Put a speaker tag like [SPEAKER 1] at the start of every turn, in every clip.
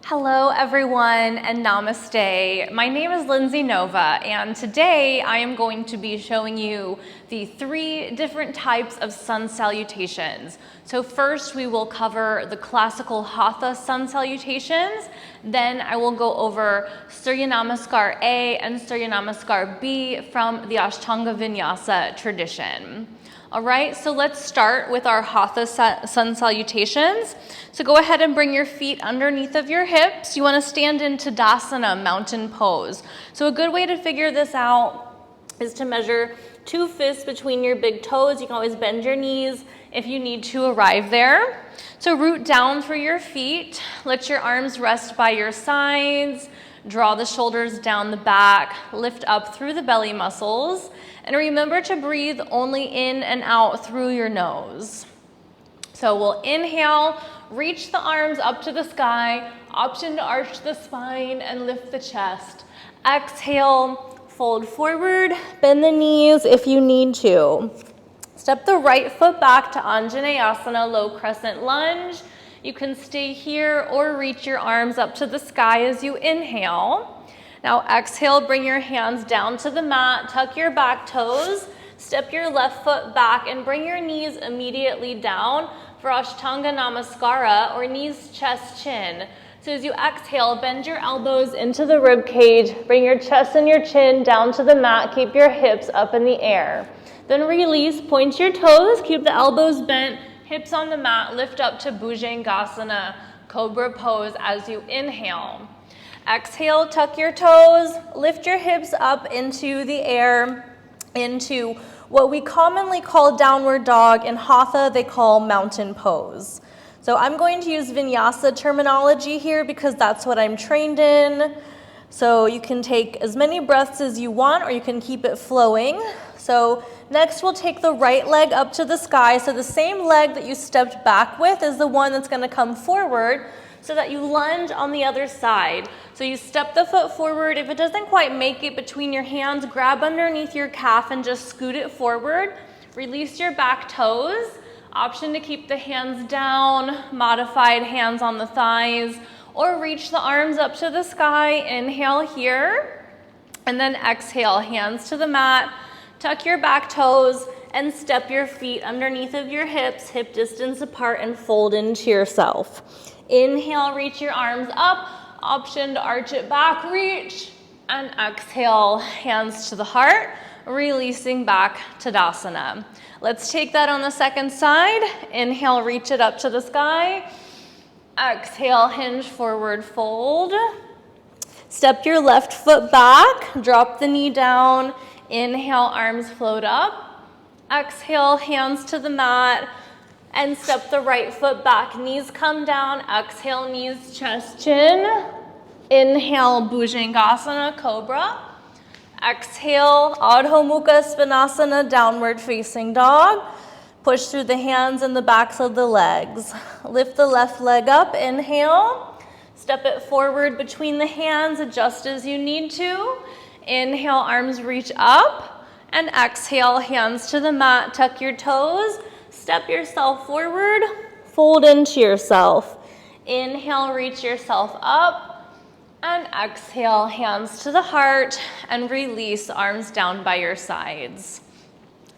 [SPEAKER 1] Hello everyone and namaste. My name is Lindsay Nova and today I am going to be showing you the 3 different types of sun salutations. So first we will cover the classical hatha sun salutations, then I will go over Surya Namaskar A and Surya Namaskar B from the Ashtanga vinyasa tradition. All right, so let's start with our hatha sun salutations. So go ahead and bring your feet underneath of your hips. You want to stand in Tadasana, mountain pose. So a good way to figure this out is to measure 2 fists between your big toes. You can always bend your knees if you need to arrive there. So root down through your feet. Let your arms rest by your sides. Draw the shoulders down the back. Lift up through the belly muscles. And remember to breathe only in and out through your nose. So we'll inhale, reach the arms up to the sky, option to arch the spine and lift the chest. Exhale, fold forward, bend the knees if you need to. Step the right foot back to Anjaneyasana, low crescent lunge. You can stay here or reach your arms up to the sky as you inhale. Now exhale, bring your hands down to the mat, tuck your back toes, step your left foot back and bring your knees immediately down for Ashtanga Namaskara or knees, chest, chin. So as you exhale, bend your elbows into the rib cage, bring your chest and your chin down to the mat, keep your hips up in the air. Then release, point your toes, keep the elbows bent, hips on the mat, lift up to Bhujangasana, cobra pose as you inhale. Exhale, tuck your toes, lift your hips up into the air, into what we commonly call downward dog. In hatha, they call mountain pose. So I'm going to use vinyasa terminology here because that's what I'm trained in. So you can take as many breaths as you want or you can keep it flowing. So next we'll take the right leg up to the sky. So the same leg that you stepped back with is the one that's going to come forward so that you lunge on the other side. So you step the foot forward. If it doesn't quite make it between your hands, grab underneath your calf and just scoot it forward. Release your back toes. Option to keep the hands down, modified hands on the thighs, or reach the arms up to the sky. Inhale here, and then exhale, hands to the mat. Tuck your back toes and step your feet underneath of your hips, hip distance apart, and fold into yourself. Inhale, reach your arms up, option to arch it back, reach, and exhale, hands to the heart, releasing back to Tadasana. Let's take that on the second side. Inhale, reach it up to the sky. Exhale, hinge forward, fold. Step your left foot back, drop the knee down. Inhale, arms float up. Exhale, hands to the mat. And step the right foot back, knees come down. Exhale, knees, chest, chin. Inhale, Bhujangasana, cobra. Exhale, Adho Mukha Svanasana, downward facing dog. Push through the hands and the backs of the legs. Lift the left leg up, inhale. Step it forward between the hands, adjust as you need to. Inhale, arms reach up. And exhale, hands to the mat, tuck your toes. Step yourself forward, fold into yourself. Inhale, reach yourself up, and exhale, hands to the heart, and release, arms down by your sides.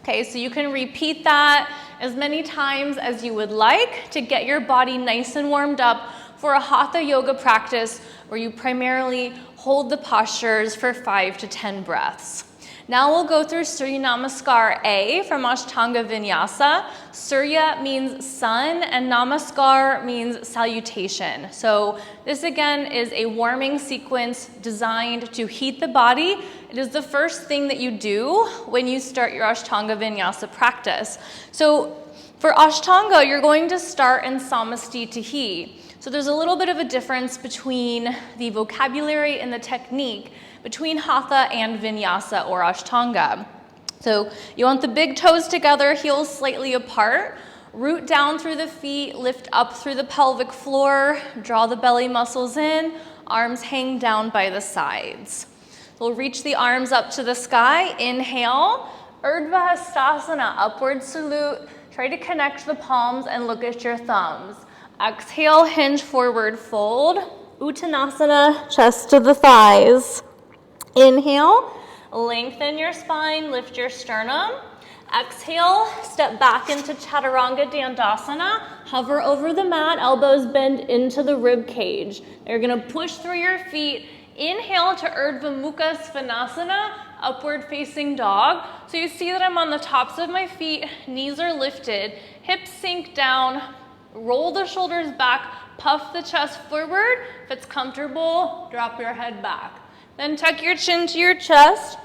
[SPEAKER 1] Okay, so you can repeat that as many times as you would like to get your body nice and warmed up for a hatha yoga practice where you primarily hold the postures for 5 to 10 breaths. Now we'll go through Surya Namaskar A from Ashtanga Vinyasa. Surya means sun and Namaskar means salutation. So this again is a warming sequence designed to heat the body. It is the first thing that you do when you start your Ashtanga Vinyasa practice. So for Ashtanga, you're going to start in Samasti Tihi. So there's a little bit of a difference between the vocabulary and the technique between hatha and vinyasa or ashtanga. So you want the big toes together, heels slightly apart, root down through the feet, lift up through the pelvic floor, draw the belly muscles in, arms hang down by the sides. We'll reach the arms up to the sky, inhale, Urdhva Hastasana, upward salute, try to connect the palms and look at your thumbs. Exhale, hinge forward, fold. Uttanasana, chest to the thighs. Inhale, lengthen your spine, lift your sternum. Exhale, step back into Chaturanga Dandasana. Hover over the mat, elbows bend into the rib cage. You're gonna push through your feet. Inhale to Urdhva Mukha Svanasana, upward facing dog. So you see that I'm on the tops of my feet, knees are lifted, hips sink down, roll the shoulders back, puff the chest forward. If it's comfortable, drop your head back. Then tuck your chin to your chest,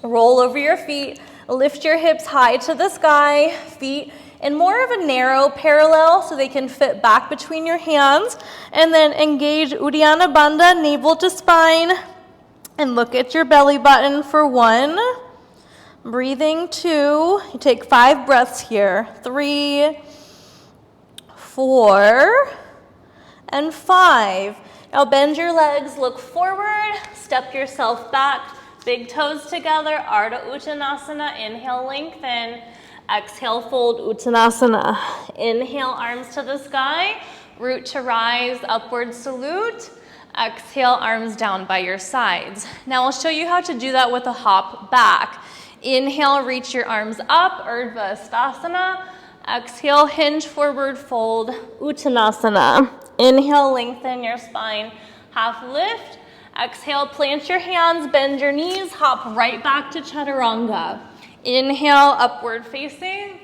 [SPEAKER 1] roll over your feet, lift your hips high to the sky, feet in more of a narrow parallel so they can fit back between your hands. And then engage Uddiyana Bandha, navel to spine, and look at your belly button for 1. Breathing 2. You take 5 breaths here. 3, 4, and 5. Now bend your legs, look forward, step yourself back, big toes together, Ardha Uttanasana. Inhale, lengthen. Exhale, fold Uttanasana. Inhale, arms to the sky, root to rise, upward salute. Exhale, arms down by your sides. Now I'll show you how to do that with a hop back. Inhale, reach your arms up, Urdhva Stasana. Exhale, hinge forward, fold, Uttanasana. Inhale, lengthen your spine, half lift. Exhale, plant your hands, bend your knees, hop right back to Chaturanga. Inhale, upward facing.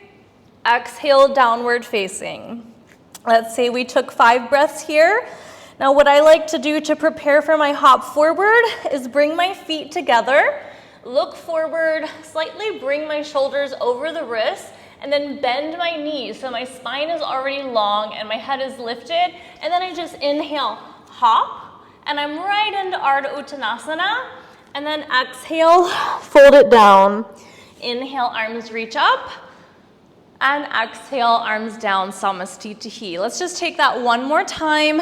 [SPEAKER 1] Exhale, downward facing. Let's say we took 5 breaths here. Now what I like to do to prepare for my hop forward is bring my feet together, look forward, slightly bring my shoulders over the wrists, and then bend my knees so my spine is already long and my head is lifted. And then I just inhale, hop, and I'm right into Ardha Uttanasana. And then exhale, fold it down. Inhale, arms reach up. And exhale, arms down, Samastitihi. Let's just take that one more time.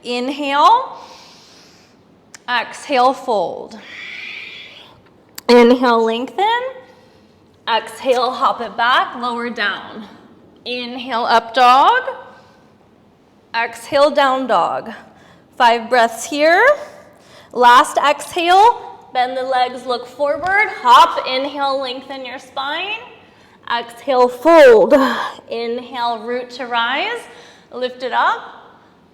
[SPEAKER 1] Inhale, exhale, fold. Inhale, lengthen. Exhale, hop it back, lower down. Inhale, up dog. Exhale, down dog. 5 breaths here. Last exhale, bend the legs, look forward, hop, inhale, lengthen your spine. Exhale, fold. Inhale, root to rise, lift it up.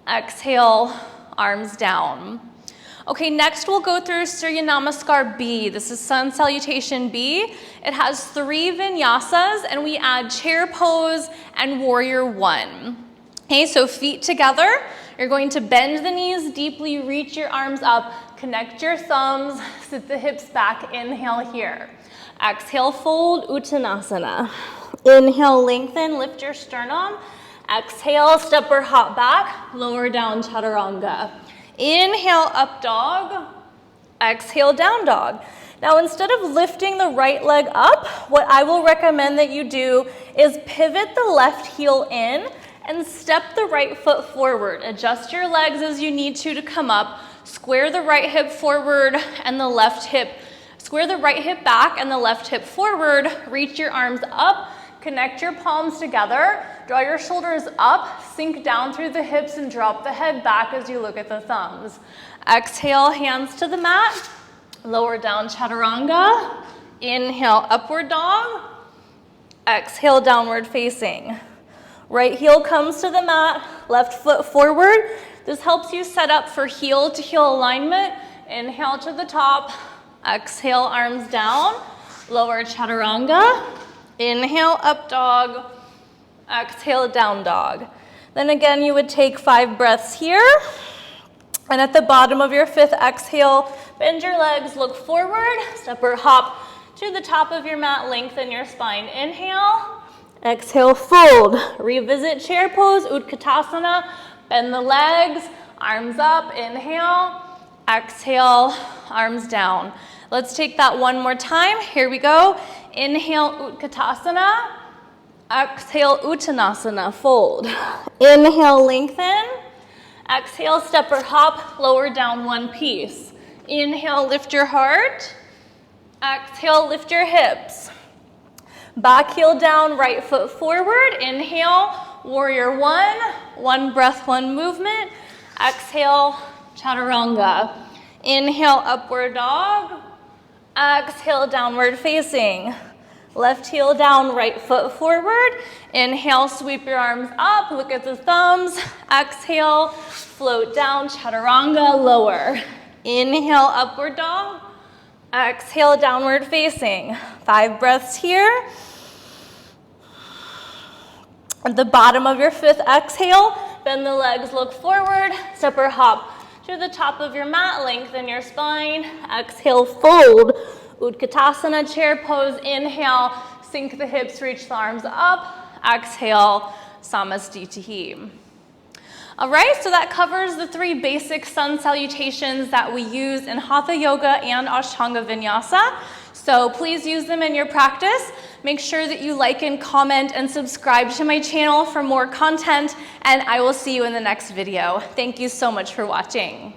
[SPEAKER 1] Exhale, arms down. Okay, next we'll go through Surya Namaskar B. This is Sun Salutation B. It has 3 vinyasas, and we add chair pose and warrior 1. Okay, so feet together. You're going to bend the knees deeply, reach your arms up, connect your thumbs, sit the hips back. Inhale here. Exhale, fold, Uttanasana. Inhale, lengthen, lift your sternum. Exhale, step or hop back, lower down, Chaturanga. Inhale, up dog. Exhale, down dog. Now, instead of lifting the right leg up, what I will recommend that you do is pivot the left heel in and step the right foot forward. Adjust your legs as you need to come up. Square the right hip forward and the left hip. Square the right hip back and the left hip forward. Reach your arms up. Connect your palms together. Draw your shoulders up. Sink down through the hips and drop the head back as you look at the thumbs. Exhale, hands to the mat. Lower down, Chaturanga. Inhale, upward dog. Exhale, downward facing. Right heel comes to the mat, left foot forward. This helps you set up for heel to heel alignment. Inhale to the top. Exhale, arms down. Lower Chaturanga. Inhale, up dog. Exhale, down dog. Then again, you would take 5 breaths here. And at the bottom of your 5th exhale, bend your legs, look forward, step or hop to the top of your mat, lengthen your spine. Inhale. Exhale, fold. Revisit chair pose, Utkatasana. Bend the legs, arms up. Inhale. Exhale, arms down. Let's take that one more time. Here we go. Inhale, Utkatasana. Exhale, Uttanasana, fold. Inhale, lengthen. Exhale, step or hop, lower down one piece. Inhale, lift your heart. Exhale, lift your hips. Back heel down, right foot forward. Inhale, warrior 1. 1 breath, 1 movement. Exhale, chaturanga. Inhale, upward dog. Exhale, downward facing. Left heel down, right foot forward. Inhale, sweep your arms up, look at the thumbs. Exhale, float down, chaturanga, lower. Inhale, upward dog. Exhale, downward facing. 5 breaths here. At the bottom of your 5th exhale, bend the legs, look forward, step or hop to the top of your mat, lengthen your spine. Exhale, fold. Utkatasana, chair pose. Inhale, sink the hips, reach the arms up. Exhale, Samasthiti. All right, so that covers the 3 basic sun salutations that we use in Hatha Yoga and Ashtanga Vinyasa. So please use them in your practice. Make sure that you like and comment and subscribe to my channel for more content, and I will see you in the next video. Thank you so much for watching.